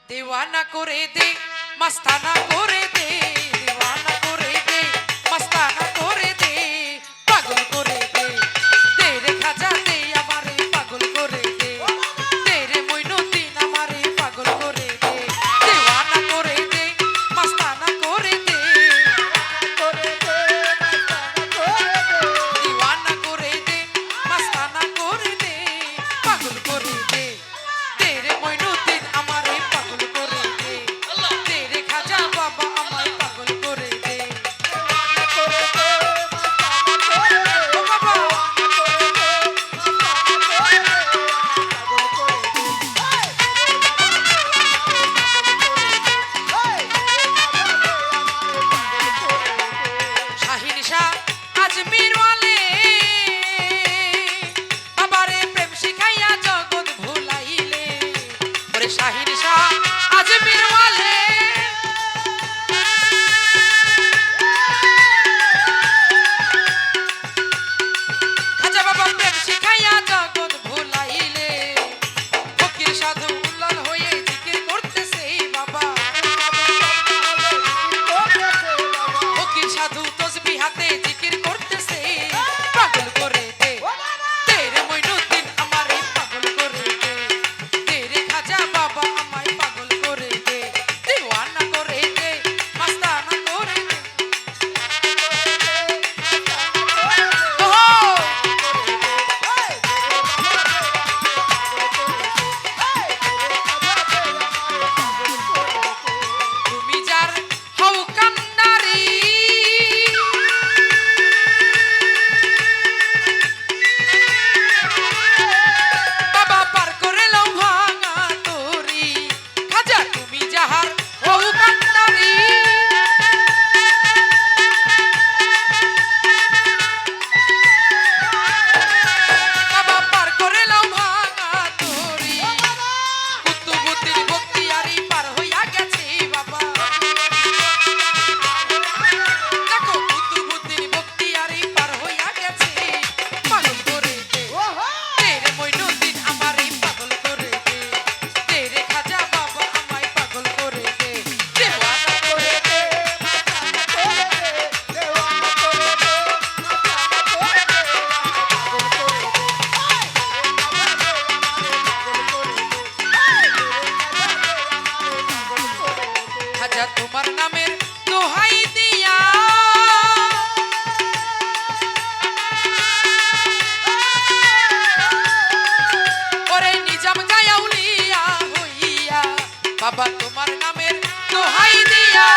दीवाना करे दे मस्ताना करे दे दीवाना करे दे मस्ताना करे दे पागल करे दे तेरे खाजा दे हमारे पागल करे दे तेरे मोइनुद्दीन हमारे पागल करे दे दीवाना करे दे मस्ताना करे दे दीवाना करे दे मस्ताना करे दे पागल करे दे तेरे मोइनुद्दीन हमारे पागल करे दे तेरे खाजा बाबा हमारे पागल करे दे ओ बाबा শাহিন শাহ আজমির ওয়ালে বাবারে প্রেম শিখাইয়া জগৎ ভুলাইলে ওরে শাহিন শাহ আজমির ওয়ালে খাজা বাবা প্রেম শিখাইয়া জগৎ ভুলাইলে ফকির সাধু উল্লাল হয়ে জিকির করতেছে বাবা ফকির সাধু তসবিহ হাতে জিকির করতেছে পাগল করে দে তেরে মোইনুদ্দীন আমারে পাগল করে দে তেরে খাজা বাবা আমায় পাগল করে দে দিওয়ানা করে দে মস্তানা করে দে ওহো তুমি যার হও কান্নারি বাবা পার করে লও ভাঙা তোরি খাজা তুমি যাহার হও কান্নারি বাবা পার করে লও ভাঙা তোরি কুতুবুদ্দিন বখতিয়ারি পার হইয়া গেছে বাবা দেখো কুতুবুদ্দিন বখতিয়ারি পার হইয়া গেছে পাগল করে দে তেরে মোইনুদ্দীন আমারে পাগল করে দে তেরে খাজা বাবা আমায় পাগল করে দে দেওয়ানা করে দে খাজা তোমার নামের দোহাই দিয়া ওরে নিজাম গায়া উলিয়া হইয়া বাবা তোমার নামের দোহাই দিয়া